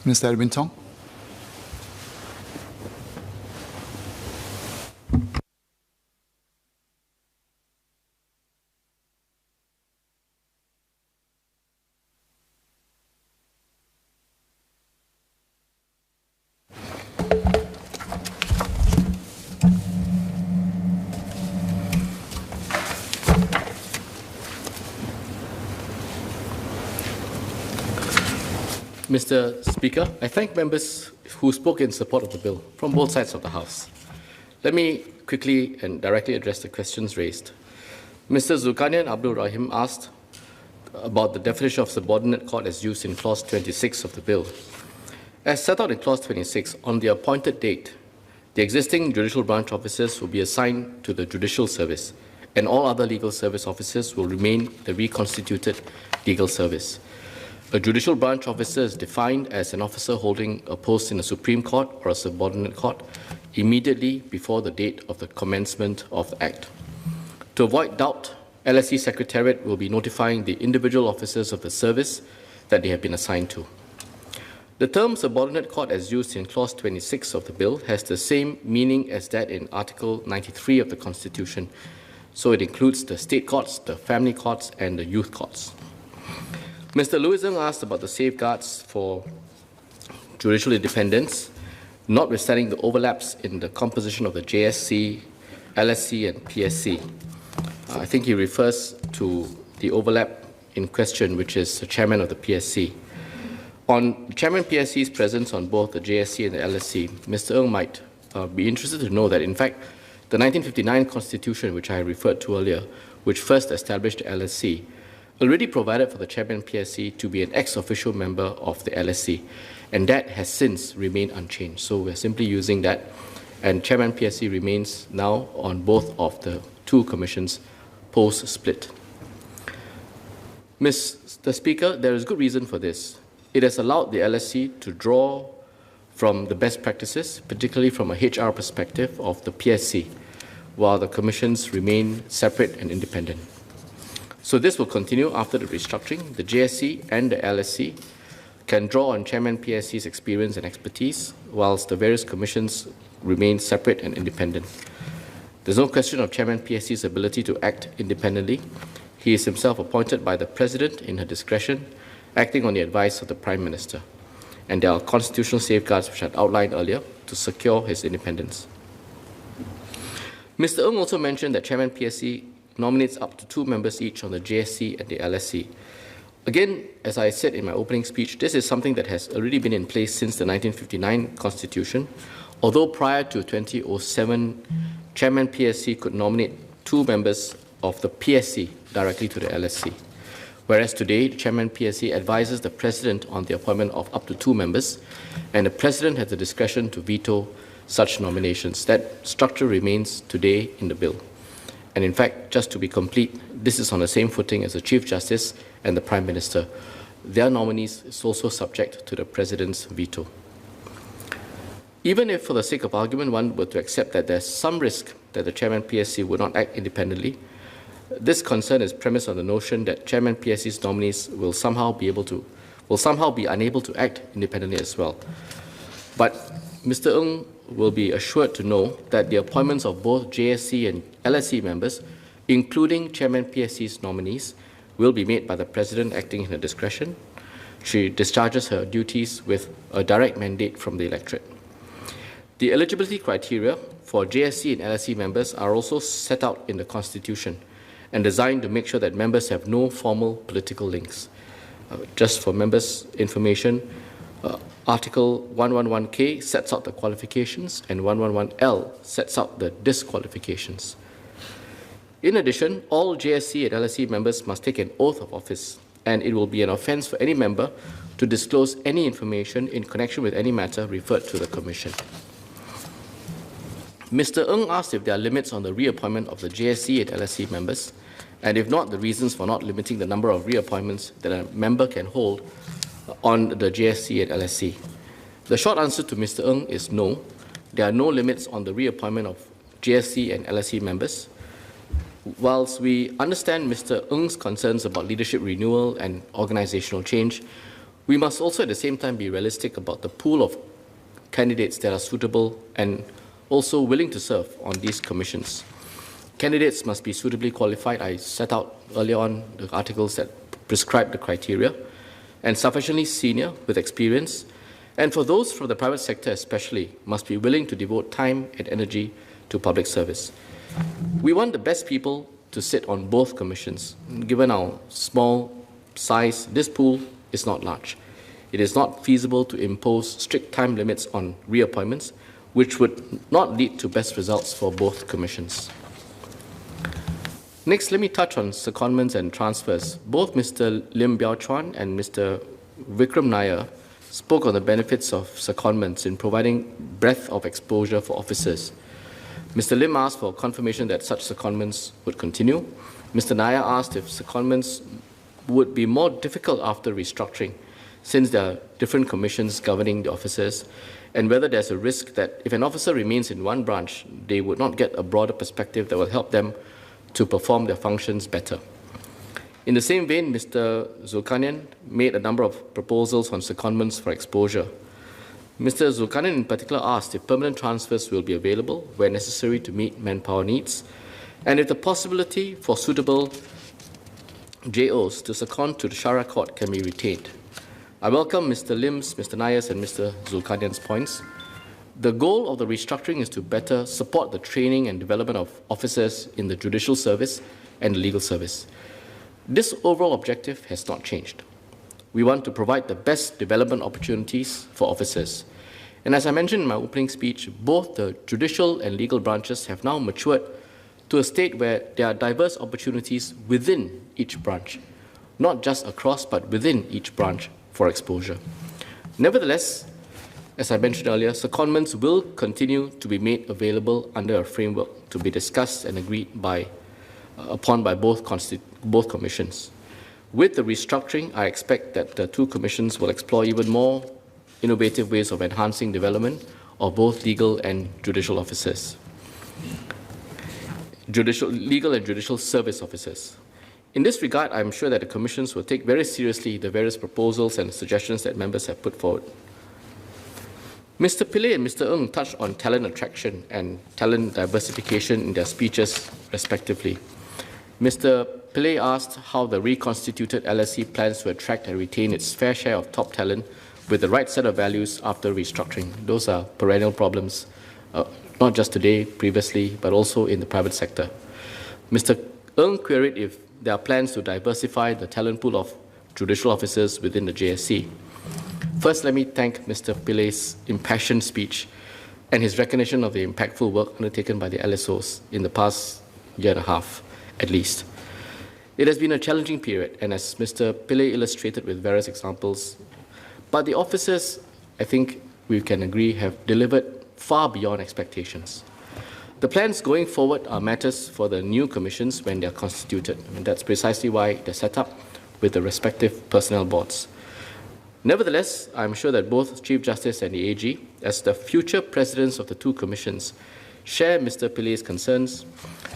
Mr. Edwin Tong. Mr. Speaker, I thank members who spoke in support of the bill from both sides of the House. Let me quickly and directly address the questions raised. Mr. Zulkarnain Abdul Rahim asked about the definition of subordinate court as used in Clause 26 of the bill. As set out in Clause 26, on the appointed date, the existing judicial branch officers will be assigned to the judicial service, and all other legal service officers will remain the reconstituted legal service. A judicial branch officer is defined as an officer holding a post in a Supreme Court or a subordinate court immediately before the date of the commencement of the Act. To avoid doubt, LSE Secretariat will be notifying the individual officers of the service that they have been assigned to. The term subordinate court as used in Clause 26 of the bill has the same meaning as that in Article 93 of the Constitution, so it includes the state courts, the family courts, and the youth courts. Mr. Louison asked about the safeguards for judicial independence, notwithstanding the overlaps in the composition of the JSC, LSC, and PSC. I think he refers to the overlap in question, which is the chairman of the PSC. On Chairman PSC's presence on both the JSC and the LSC, Mr. Ng might be interested to know that, in fact, the 1959 Constitution, which I referred to earlier, which first established the LSC, already provided for the Chairman PSC to be an ex-officio member of the LSC, and that has since remained unchanged. So we're simply using that, and Chairman PSC remains now on both of the two commissions post-split. Mr. Speaker, there is good reason for this. It has allowed the LSC to draw from the best practices, particularly from a HR perspective of the PSC, while the commissions remain separate and independent. So this will continue after the restructuring. The JSC and the LSC can draw on Chairman PSC's experience and expertise, whilst the various commissions remain separate and independent. There's no question of Chairman PSC's ability to act independently. He is himself appointed by the President in her discretion, acting on the advice of the Prime Minister. And there are constitutional safeguards which I outlined earlier to secure his independence. Mr. Ng also mentioned that Chairman PSC nominates up to 2 members each on the JSC and the LSC. Again, as I said in my opening speech, this is something that has already been in place since the 1959 Constitution, although prior to 2007, Chairman PSC could nominate 2 members of the PSC directly to the LSC. Whereas today, the Chairman PSC advises the President on the appointment of up to 2 members, and the President has the discretion to veto such nominations. That structure remains today in the bill. And in fact, just to be complete, this is on the same footing as the Chief Justice and the Prime Minister. Their nominees is also subject to the President's veto. Even if, for the sake of argument, one were to accept that there's some risk that the Chairman PSC would not act independently, this concern is premised on the notion that Chairman PSC's nominees will somehow be unable to act independently as well. But Mr. Ng will be assured to know that the appointments of both JSC and LSC members, including Chairman PSC's nominees, will be made by the President acting in her discretion. She discharges her duties with a direct mandate from the electorate. The eligibility criteria for JSC and LSC members are also set out in the Constitution and designed to make sure that members have no formal political links. Just for members' information, Article 111K sets out the qualifications and 111L sets out the disqualifications. In addition, all JSC and LSC members must take an oath of office, and it will be an offence for any member to disclose any information in connection with any matter referred to the Commission. Mr. Ng asked if there are limits on the reappointment of the JSC and LSC members, and if not, the reasons for not limiting the number of reappointments that a member can hold on the JSC and LSC. The short answer to Mr. Ng is no. There are no limits on the reappointment of JSC and LSC members. Whilst we understand Mr. Ng's concerns about leadership renewal and organizational change, We must also at the same time be realistic about the pool of candidates that are suitable and also willing to serve on these commissions. Candidates must be suitably qualified. I set out earlier on the articles that prescribe the criteria, and sufficiently senior with experience, and for those from the private sector especially, must be willing to devote time and energy to public service. We want the best people to sit on both commissions. Given our small size, this pool is not large. It is not feasible to impose strict time limits on reappointments, which would not lead to best results for both commissions. Next, let me touch on secondments and transfers. Both Mr. Lim Biao Chuan and Mr. Vikram Nair spoke on the benefits of secondments in providing breadth of exposure for officers. Mr. Lim asked for confirmation that such secondments would continue. Mr. Nair asked if secondments would be more difficult after restructuring, since there are different commissions governing the officers, and whether there's a risk that if an officer remains in one branch, they would not get a broader perspective that will help them to perform their functions better. In the same vein, Mr. Zulkarnain made a number of proposals on secondments for exposure. Mr. Zulkarnain in particular asked if permanent transfers will be available where necessary to meet manpower needs, and if the possibility for suitable JOs to second to the Sharia Court can be retained. I welcome Mr. Lim's, Mr. Nair's and Mr. Zulkarnain's points. The goal of the restructuring is to better support the training and development of officers in the judicial service and the legal service. This overall objective has not changed. We want to provide the best development opportunities for officers. And as I mentioned in my opening speech, both the judicial and legal branches have now matured to a state where there are diverse opportunities within each branch, not just across, but within each branch for exposure. Nevertheless, as I mentioned earlier, secondments will continue to be made available under a framework to be discussed and agreed upon by both commissions. With the restructuring, I expect that the two commissions will explore even more innovative ways of enhancing development of both legal and judicial officers, legal and judicial service officers. In this regard, I am sure that the commissions will take very seriously the various proposals and suggestions that members have put forward. Mr. Pillay and Mr. Ng touched on talent attraction and talent diversification in their speeches, respectively. Mr. Pillay asked how the reconstituted LSE plans to attract and retain its fair share of top talent with the right set of values after restructuring. Those are perennial problems, not just today, previously, but also in the private sector. Mr. Ng queried if there are plans to diversify the talent pool of judicial officers within the JSC. First, let me thank Mr. Pillay's impassioned speech and his recognition of the impactful work undertaken by the LSOs in the past year and a half, at least. It has been a challenging period, and as Mr. Pillay illustrated with various examples, but the officers, I think we can agree, have delivered far beyond expectations. The plans going forward are matters for the new commissions when they are constituted, and that's precisely why they're set up with the respective personnel boards. Nevertheless, I'm sure that both Chief Justice and the AG, as the future presidents of the two commissions, share Mr. Pillay's concerns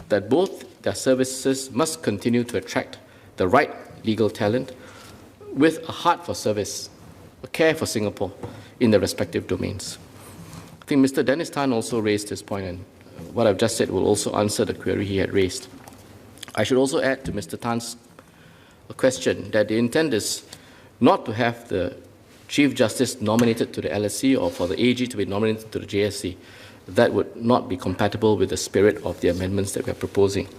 that both their services must continue to attract the right legal talent with a heart for service, a care for Singapore in their respective domains. I think Mr. Dennis Tan also raised his point, and what I've just said will also answer the query he had raised. I should also add to Mr. Tan's question that the intent is not to have the Chief Justice nominated to the LSC or for the AG to be nominated to the JSC. That would not be compatible with the spirit of the amendments that we are proposing.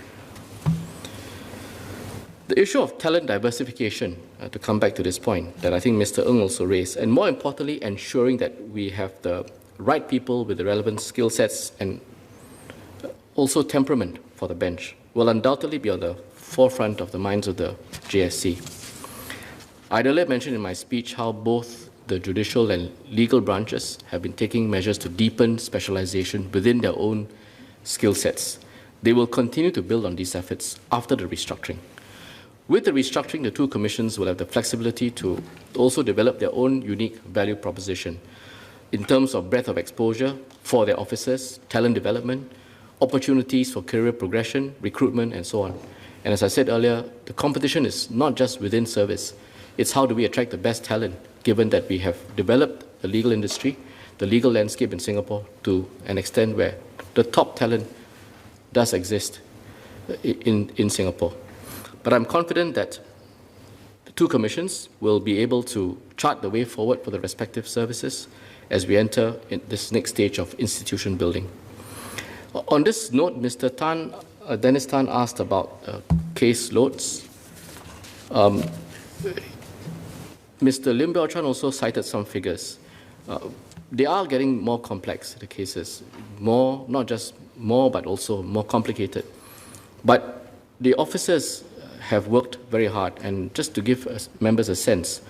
The issue of talent diversification, to come back to this point, that I think Mr. Ng also raised, and more importantly, ensuring that we have the right people with the relevant skill sets and also temperament for the bench, will undoubtedly be on the forefront of the minds of the JSC. I earlier mentioned in my speech how both the judicial and legal branches have been taking measures to deepen specialization within their own skill sets. They will continue to build on these efforts after the restructuring. With the restructuring, the two commissions will have the flexibility to also develop their own unique value proposition in terms of breadth of exposure for their officers, talent development, opportunities for career progression, recruitment, and so on. And as I said earlier, the competition is not just within service. It's how do we attract the best talent given that we have developed the legal industry, the legal landscape in Singapore to an extent where the top talent does exist in Singapore. But I'm confident that the two commissions will be able to chart the way forward for the respective services as we enter in this next stage of institution building. On this note, Mr. Tan, Dennis Tan asked about case loads. Mr. Lim Biao Chuan also cited some figures. They are getting more complex, the cases, more, not just more, but also more complicated. But the officers have worked very hard, and just to give members a sense,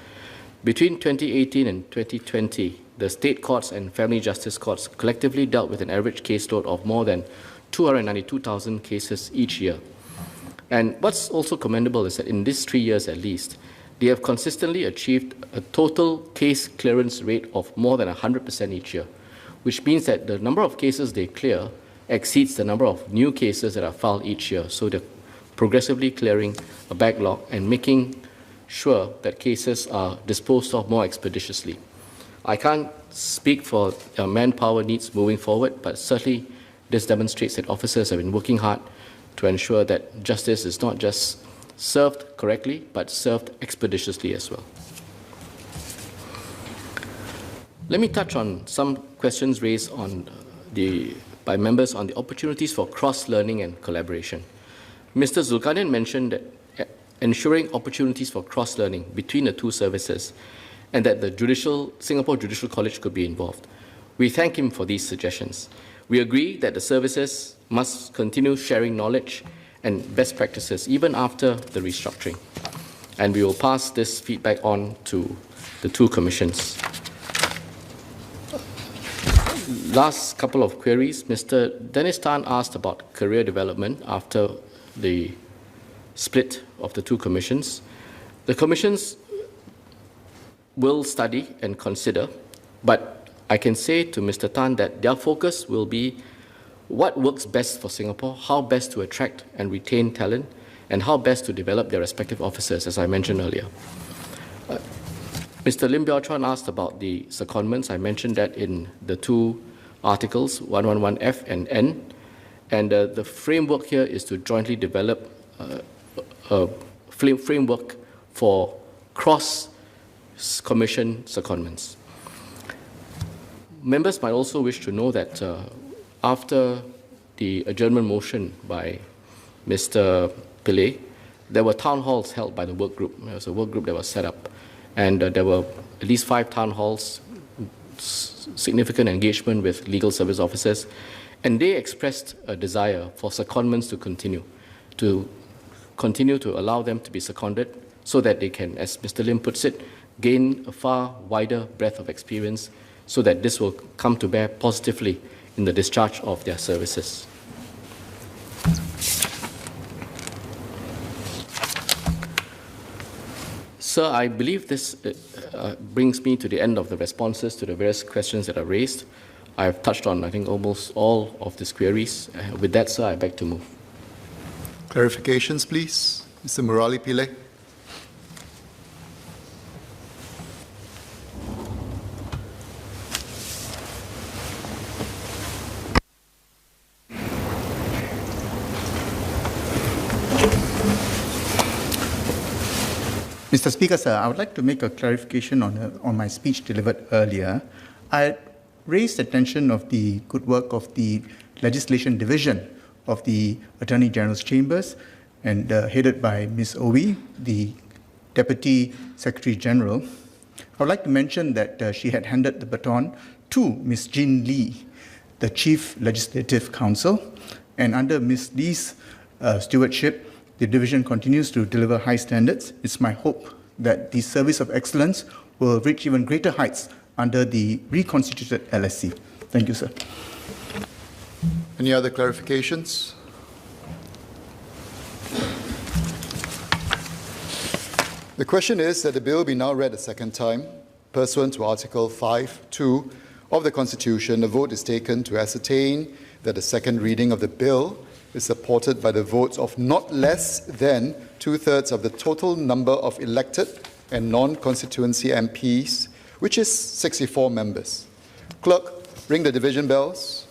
between 2018 and 2020, the state courts and family justice courts collectively dealt with an average caseload of more than 292,000 cases each year. And what's also commendable is that in these 3 years at least, they have consistently achieved a total case clearance rate of more than 100% each year, which means that the number of cases they clear exceeds the number of new cases that are filed each year. So they're progressively clearing a backlog and making sure that cases are disposed of more expeditiously. I can't speak for manpower needs moving forward, but certainly this demonstrates that officers have been working hard to ensure that justice is not just served correctly, but served expeditiously as well. Let me touch on some questions raised by members on the opportunities for cross-learning and collaboration. Mr. Zulkarnain mentioned that ensuring opportunities for cross-learning between the two services and that the Singapore Judicial College could be involved. We thank him for these suggestions. We agree that the services must continue sharing knowledge and best practices even after the restructuring. And we will pass this feedback on to the two commissions. Last couple of queries. Mr. Dennis Tan asked about career development after the split of the two commissions. The commissions will study and consider, but I can say to Mr. Tan that their focus will be what works best for Singapore, how best to attract and retain talent, and how best to develop their respective officers, as I mentioned earlier. Mr. Lim Biao Chuan asked about the secondments. I mentioned that in the two articles, 111F and N, and the framework here is to jointly develop a framework for cross-commission secondments. Members might also wish to know that after the adjournment motion by Mr. Pillay, there were town halls held by the work group. There was a work group that was set up, and there were at least 5 town halls, significant engagement with legal service officers, and they expressed a desire for secondments to continue to allow them to be seconded so that they can, as Mr. Lim puts it, gain a far wider breadth of experience so that this will come to bear positively in the discharge of their services. Sir, I believe this brings me to the end of the responses to the various questions that are raised. I have touched on, I think, almost all of these queries. With that, sir, I beg to move. Clarifications, please. Mr. Murali Pillay. Mr. Speaker, sir, I would like to make a clarification on my speech delivered earlier. I raised attention of the good work of the Legislation Division of the Attorney General's Chambers, and headed by Ms. Owie, the Deputy Secretary General. I would like to mention that she had handed the baton to Ms. Jin Lee, the Chief Legislative Counsel, and under Ms. Lee's stewardship, the division continues to deliver high standards. It's my hope that the service of excellence will reach even greater heights under the reconstituted LSC. Thank you, sir. Any other clarifications? The question is that the bill be now read a second time. Pursuant to Article 5(2) of the Constitution, a vote is taken to ascertain that the second reading of the bill is supported by the votes of not less than 2/3 of the total number of elected and non-constituency MPs, which is 64 members. Clerk, ring the division bells.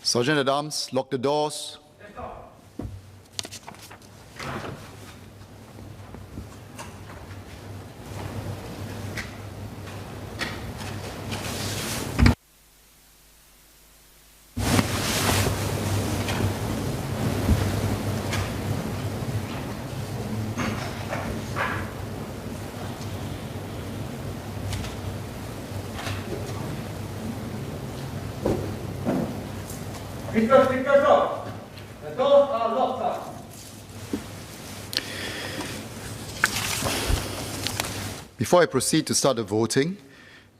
Sergeant at Arms, lock the doors. Speakers up. The doors are locked up. Before I proceed to start the voting,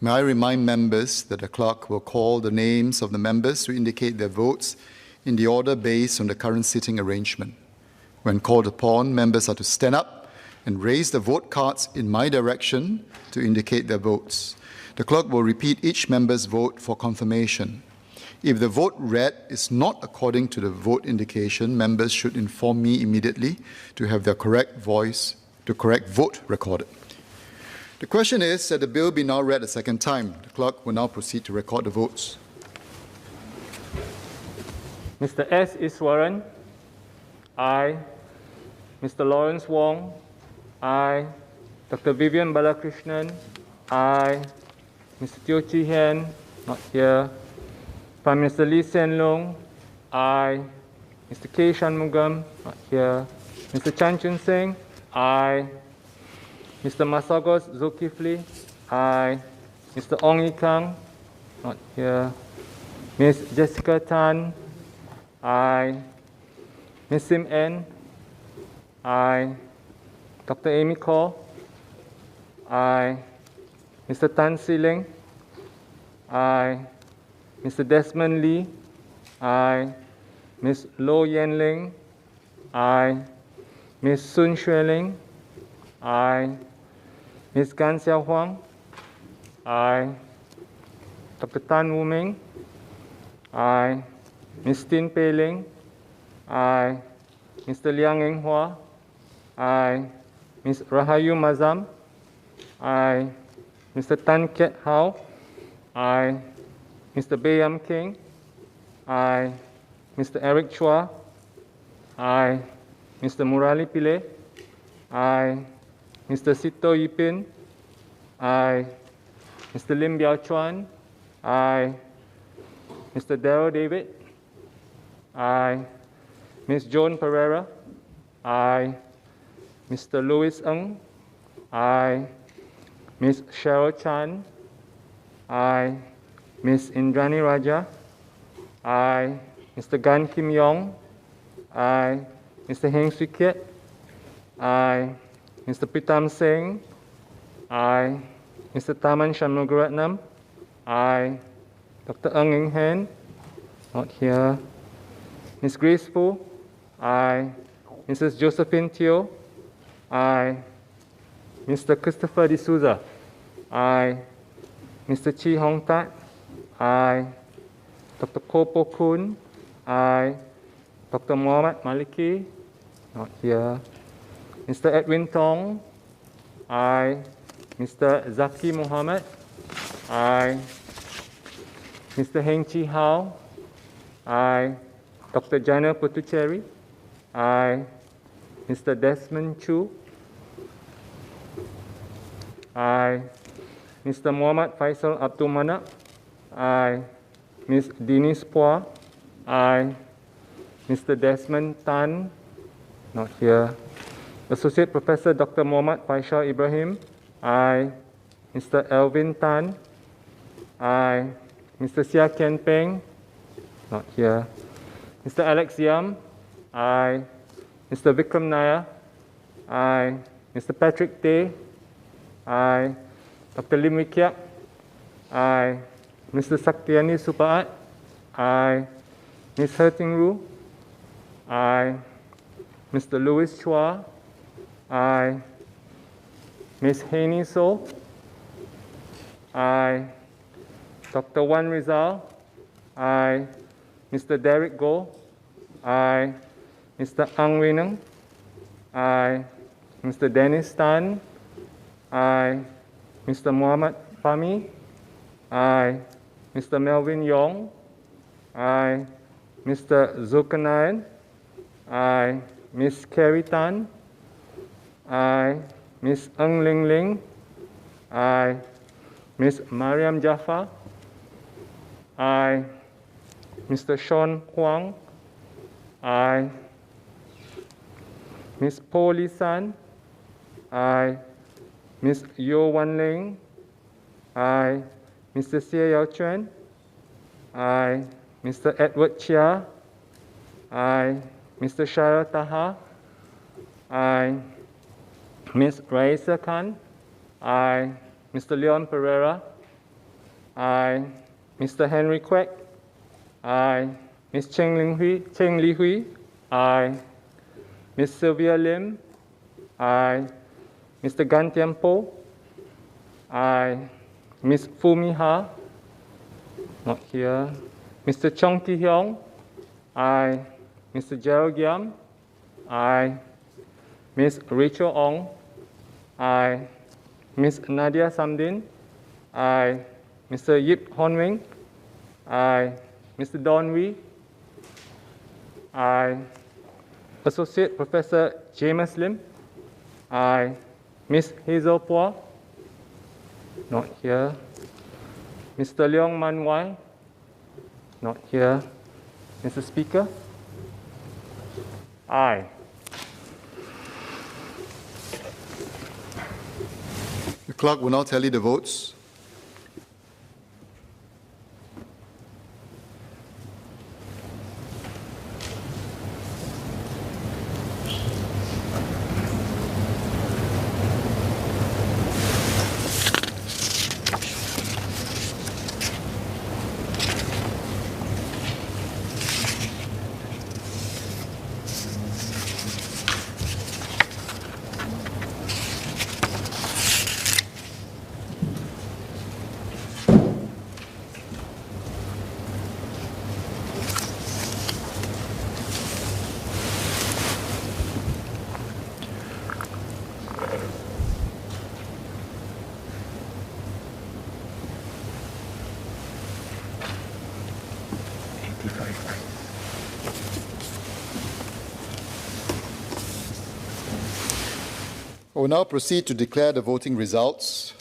may I remind members that the clerk will call the names of the members to indicate their votes in the order based on the current sitting arrangement. When called upon, members are to stand up and raise the vote cards in my direction to indicate their votes. The clerk will repeat each member's vote for confirmation. If the vote read is not according to the vote indication, members should inform me immediately to have their correct vote recorded. The question is that the bill be now read a second time. The clerk will now proceed to record the votes. Mr. S. Iswaran, aye. Mr. Lawrence Wong, aye. Dr. Vivian Balakrishnan, aye. Mr. Teo Chee Hean, not here. Prime Minister Lee Hsien Loong, aye. Mr. K. Shanmugam, not here. Mr. Chan Chun Sing, aye. Mr. Masagos Zulkifli, aye. Mr. Ong Yi Kang, not here. Ms. Jessica Tan, aye. Ms. Sim N, aye. Dr. Amy Kaur, aye. Mr. Tan Si Ling, aye. Mr. Desmond Lee, aye. Ms. Low Yen Ling, aye. Ms. Sun Xueling, aye. Ms. Gan Xiao Huang, aye. Dr. Tan Wu Ming, aye. Ms. Tin Pei Ling, aye. Mr. Liang Eng Hua, aye. Ms. Rahayu Mazam, aye. Mr. Tan Kiat Hao, aye. Mr. Bayam King, aye. Mr. Eric Chua, aye. Mr. Murali Pillay, aye. Mr. Sito Yipin, aye. Mr. Lim Biao Chuan, aye. Mr. Darrell David, aye. Ms. Joan Pereira, aye. Mr. Louis Ng, aye. Ms. Cheryl Chan, aye. Ms. Indrani Raja, aye. Mr. Gan Kim Yong, aye. Mr. Heng Swee Keat, aye. Mr. Pritam Singh, aye. Mr. Taman Shanmugaratnam, aye. Dr. Ng Eng Hen, not here. Ms. Grace Fu, aye. Mrs. Josephine Teo, aye. Mr. Christopher D'Souza, aye. Mr. Chi Hong Tat, aye. Dr. Koh Po Kun, aye. Dr. Muhammad Maliki, not here. Mr. Edwin Tong, aye. Mr. Zaki Muhammad, aye. Mr. Heng Chi Hao, aye. Dr. Jana Putucherry, aye. Mr. Desmond Chu, aye. Mr. Muhammad Faisal Abdul Manap, aye. Ms. Denise Pua, aye. Mr. Desmond Tan, not here. Associate Professor Dr. Muhammad Faisal Ibrahim, aye. Mr. Elvin Tan, aye. Mr. Sia Kian Peng, not here. Mr. Alex Yam, aye. Mr. Vikram Nair, aye. Mr. Patrick Tay, aye. Dr. Lim Wee Kiak, aye. Mr. Saktiani Supaat, aye. Ms. Herting Ru, aye. Mr. Louis Chua, aye. Ms. Haney So, aye. Dr. Wan Rizal, aye. Mr. Derek Goh, aye. Mr. Ang Wei Neng, aye. Mr. Dennis Tan, aye. Mr. Muhammad Fahmi, aye. Mr. Melvin Yong, aye. Mr. Zulkarnain, aye. Ms. Carrie Tan, aye. Ms. Ng Ling Ling, aye. Ms. Mariam Jaffa, aye. Mr. Sean Huang, aye. Ms. Po Li San, aye. Ms. Yo Wan Ling, aye. Mr. Xie Yao Chuan, aye. Mr. Edward Chia, aye. Mr. Shara Taha, aye. Ms. Raisa Khan, aye. Mr. Leon Pereira, aye. Mr. Henry Kwek, aye. Ms. Cheng Li Hui, aye. Ms. Sylvia Lim, aye. Mr. Gan Tian Po, aye. Ms. Fumi Ha, not here. Mr. Chong Ki Hyong, aye. Mr. Gerald Giam, aye. Ms. Rachel Ong, aye. Ms. Nadia Samdin, aye. Mr. Yip Hon Wing, aye. Mr. Don Wee, aye. Associate Professor James Lim, aye. Ms. Hazel Pua, not here. Mr. Leong Man Wai, not here. Mr. Speaker, aye. The clerk will now tally the votes. I will now proceed to declare the voting results.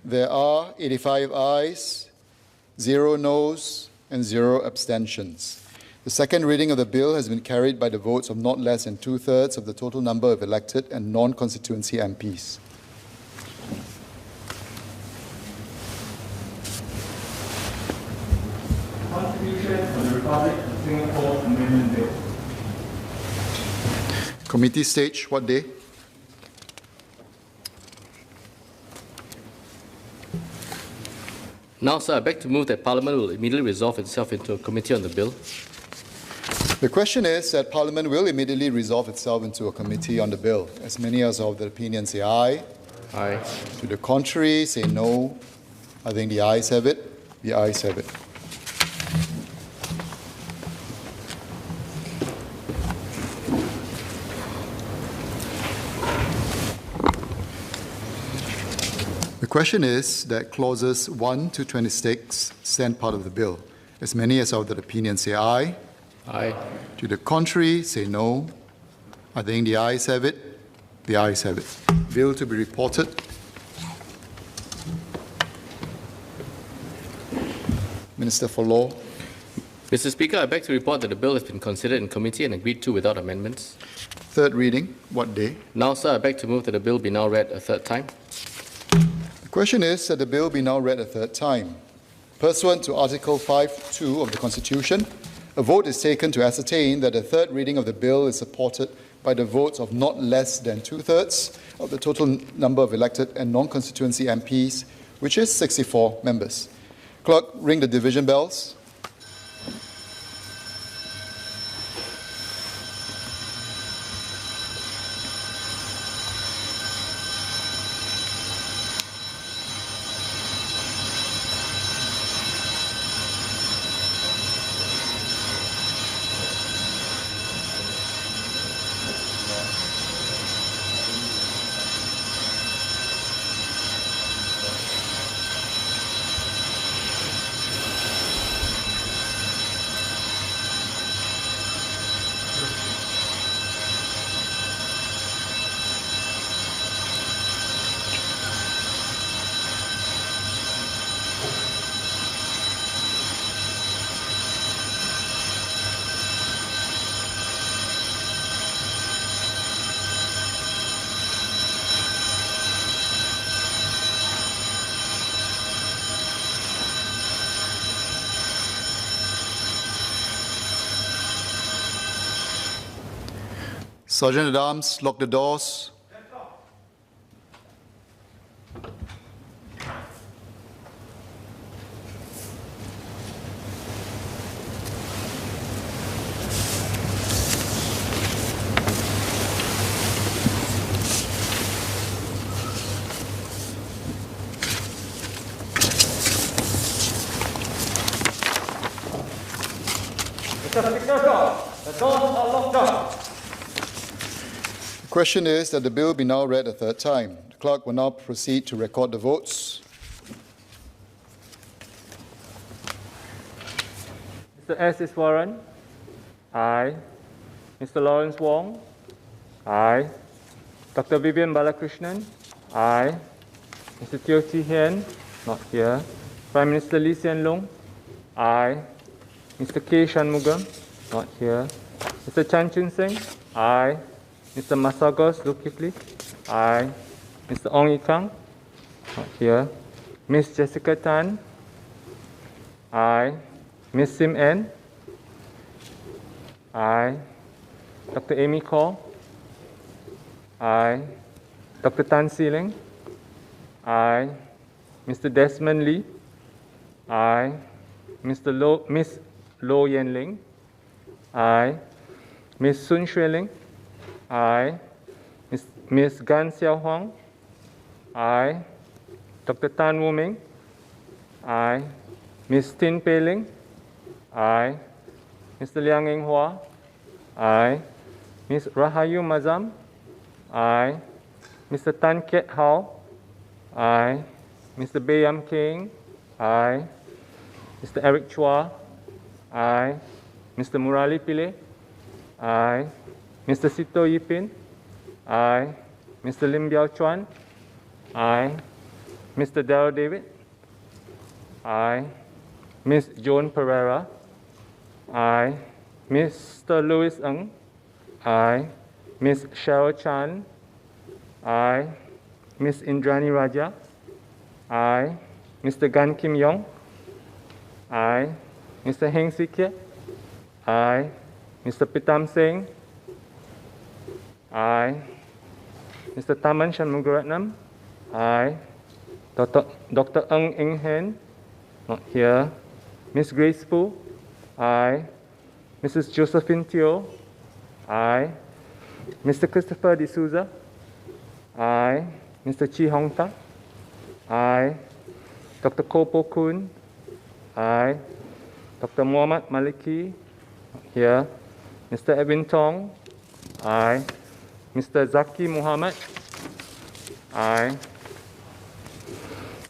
There are 85 ayes, 0 noes, and 0 abstentions. The second reading of the bill has been carried by the votes of not less than 2/3 of the total number of elected and non-constituency MPs. Constitution of the Republic of Singapore Amendment Bill. Committee stage, what day? Now, sir, I beg to move that Parliament will immediately resolve itself into a committee on the bill. The question is that Parliament will immediately resolve itself into a committee on the bill. As many as of the opinion say aye. Aye. To the contrary, say no. I think the ayes have it. The ayes have it. The question is that clauses 1 to 26 stand part of the bill. As many as of that opinion say aye. Aye. To the contrary, say no. I think the ayes have it. The ayes have it. Bill to be reported. Minister for Law. Mr. Speaker, I beg to report that the bill has been considered in committee and agreed to without amendments. Third reading, what day? Now, sir, I beg to move that the bill be now read a third time. The question is that the bill be now read a third time. Pursuant to Article 5(2) of the Constitution, a vote is taken to ascertain that the third reading of the bill is supported by the votes of not less than 2/3 of the total number of elected and non-constituency MPs, which is 64 members. Clerk, ring the division bells. Sergeant at Arms, lock the doors. Mr. Speaker, the doors are locked up. The question is that the bill be now read a third time. The clerk will now proceed to record the votes. Mr. S. Iswaran. Aye. Mr. Lawrence Wong. Aye. Dr. Vivian Balakrishnan. Aye. Mr. Teo Chee Hean. Not here. Prime Minister Lee Hsien Loong. Aye. Mr. K. Shanmugam. Not here. Mr. Chan Chun Sing. Aye. Mr. Masagos Zulkifli. Aye. Mr. Ong Yi Kang. Not here. Ms. Jessica Tan. Aye. Ms. Sim N. Aye. Dr. Amy Kaur. Aye. Dr. Tan See Leng. Aye. Mr. Desmond Lee. Aye. Miss Lo Yen Ling. Aye. Ms. Sun Shui Ling. Aye. Ms. Gan Xiao Huang. Aye. Dr. Tan Wu Ming. Aye. Ms. Tin Pei Ling. Aye. Mr. Liang Eng Hua. Aye. Ms. Rahayu Mazam. Aye. Mr. Tan Kiet Hao. Aye. Mr. Bae Yam Keng. Aye. Mr. Eric Chua. Aye. Mr. Murali Pillay. Aye. Mr. Sito Yipin. Aye. Mr. Lim Biao Chuan. Aye. Mr. Darrell David. Aye. Ms. Joan Pereira. Aye. Mr. Louis Ng. Aye. Ms. Cheryl Chan. Aye. Ms. Indrani Raja. Aye. Mr. Gan Kim Yong. Aye. Mr. Heng Swee Keat. Aye. Mr. Pitam Singh. Aye. Mr. Taman Shanmugaratnam. Aye. Dr. Ng Eng Hen. Not here. Ms. Grace Fu. Aye. Mrs. Josephine Teo. Aye. Mr. Christopher D'Souza. Aye. Mr. Chi Hong Tak. Aye. Dr. Kopo Kun. Aye. Dr. Muhammad Maliki. Here. Mr. Edwin Tong. Aye. Mr. Zaki Muhammad. Aye.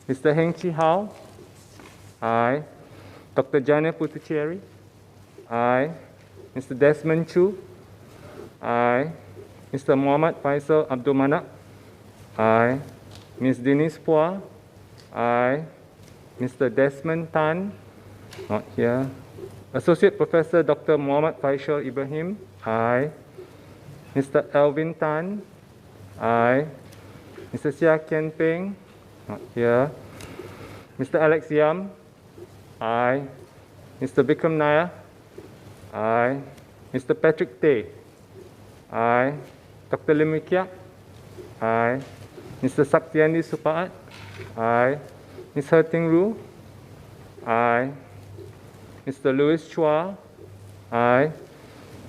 Mr. Heng Chi Hao. Aye. Dr. Jana Putucheri. Aye. Mr. Desmond Chu. Aye. Mr. Muhammad Faisal Abdul Manak. Aye. Ms. Denise Phua. Aye. Mr. Desmond Tan. Not here. Associate Professor Dr. Muhammad Faisal Ibrahim. Aye. Mr. Elvin Tan. Aye. Mr. Sia Kian Peng. Not here. Mr. Alex Yam. Aye. Mr. Bikram Nair. Aye. Mr. Patrick Tay. Aye. Dr. Lim Wee Kiak. Aye. Mr. Satyandi Supaat. Aye. Ms. Herting Ru. Aye. Mr. Louis Chua. Aye.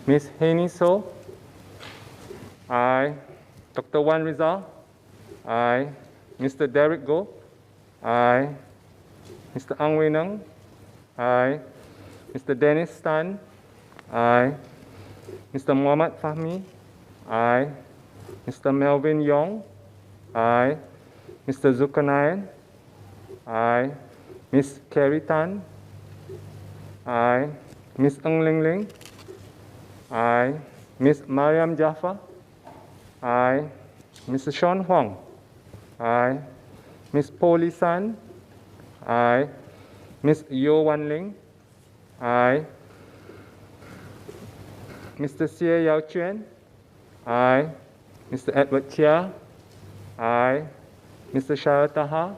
Ms. Haini So. Aye. Dr. Wan Rizal. Aye. Mr. Derek Goh. Aye. Mr. Ang Wei Neng. Aye. Mr. Dennis Tan. Aye. Mr. Muhammad Fahmi. Aye. Mr. Melvin Yong. Aye. Mr. Zulkarnain. Aye. Ms. Carrie Tan. Aye. Ms. Ng Ling Ling. Aye. Ms. Mariam Jaffa. Aye. Mr. Sean Huang. Aye. Ms. Polly San. Aye. Ms. Yo Wan Ling. Aye. Mr. Xie Yao Chuan. Aye. Mr. Edward Chia. Aye. Mr. Sharataha.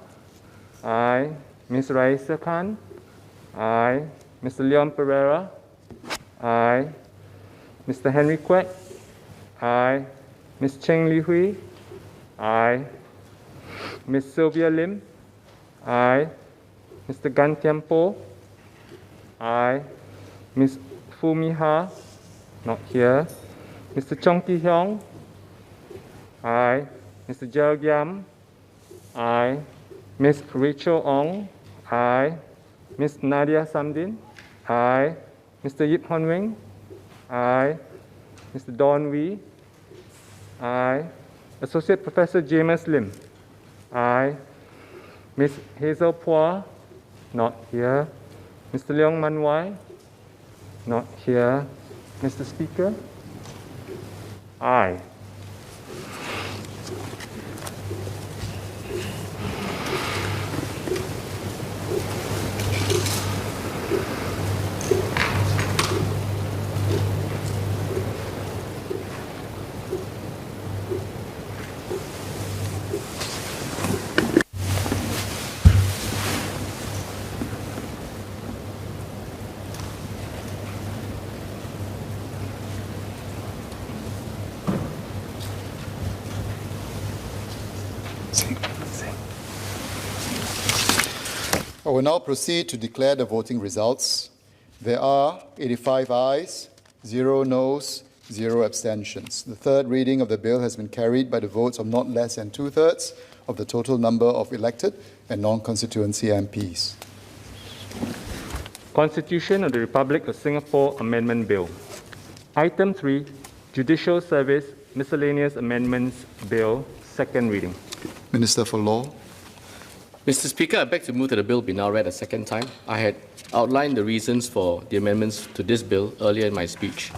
Aye. Ms. Raisa Khan. Aye. Mr. Leon Pereira. Aye. Mr. Henry Kwek. Aye. Ms. Cheng Li Hui. Aye. Ms. Sylvia Lim. Aye. Mr. Gan Thiam Po. Aye. Ms. Fumi Ha. Not here. Mr. Chong Ki Hyong. Aye. Mr. Gerald Yam. Aye. Ms. Rachel Ong. Aye. Ms. Nadia Samdin. Aye. Mr. Yip Hon Wing. Aye. Mr. Don Wee. Aye. Associate Professor James Lim. Aye. Ms. Hazel Phua. Not here. Mr. Leong Man Wai. Not here. Mr. Speaker. Aye. I will now proceed to declare the voting results. There are 85 ayes, 0 noes, 0 abstentions. The third reading of the bill has been carried by the votes of not less than 2/3 of the total number of elected and non-constituency MPs. Constitution of the Republic of Singapore Amendment Bill. Item 3, Judicial Service Miscellaneous Amendments Bill, second reading. Minister for Law. Mr. Speaker, I beg to move that the bill be now read a second time. I had outlined the reasons for the amendments to this bill earlier in my speech.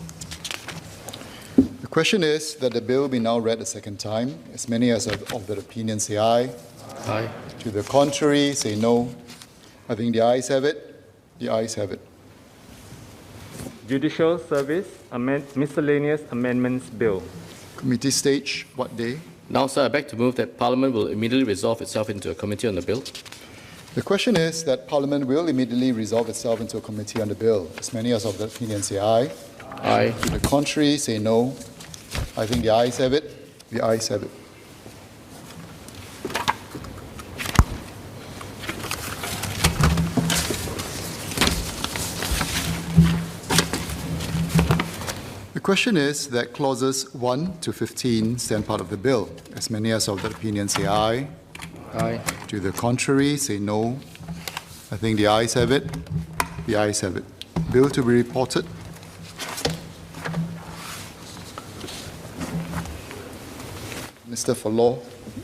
The question is that the bill be now read a second time. As many as of the opinion say aye. Aye. To the contrary, say no. I think the ayes have it. The ayes have it. Judicial Service Miscellaneous Amendments Bill. Committee stage, what day? Now, sir, I beg to move that Parliament will immediately resolve itself into a committee on the bill. The question is that Parliament will immediately resolve itself into a committee on the bill. As many as of the opinion say aye. Aye. To the contrary, say no. I think the ayes have it. The ayes have it. The question is that clauses 1 to 15 stand part of the bill. As many as of the opinion say aye. Aye. To the contrary, say no. I think the ayes have it. The ayes have it. Bill to be reported. Minister for Law.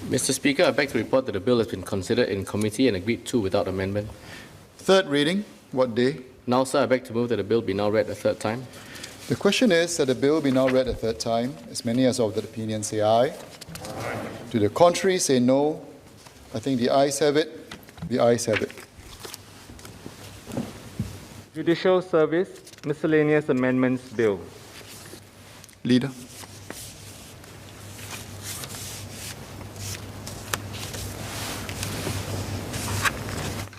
Mr. Speaker, I beg to report that the bill has been considered in committee and agreed to without amendment. Third reading, what day? Now, sir, I beg to move that the bill be now read a third time. The question is that the bill be now read a third time. As many as of the opinion say aye. To the contrary, say no. I think the ayes have it. The ayes have it. Judicial Service Miscellaneous Amendments Bill. Leader.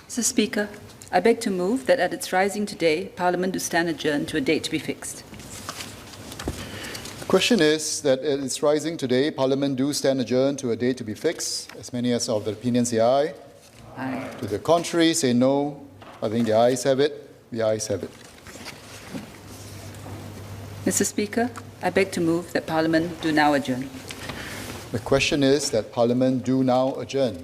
Mr. Speaker, I beg to move that at its rising today, Parliament do stand adjourned to a date to be fixed. The question is that at its rising today, Parliament do stand adjourned to a date to be fixed. As many as of the opinion say aye. Aye. To the contrary, say no. I think the ayes have it. The ayes have it. Mr. Speaker, I beg to move that Parliament do now adjourn. The question is that Parliament do now adjourn.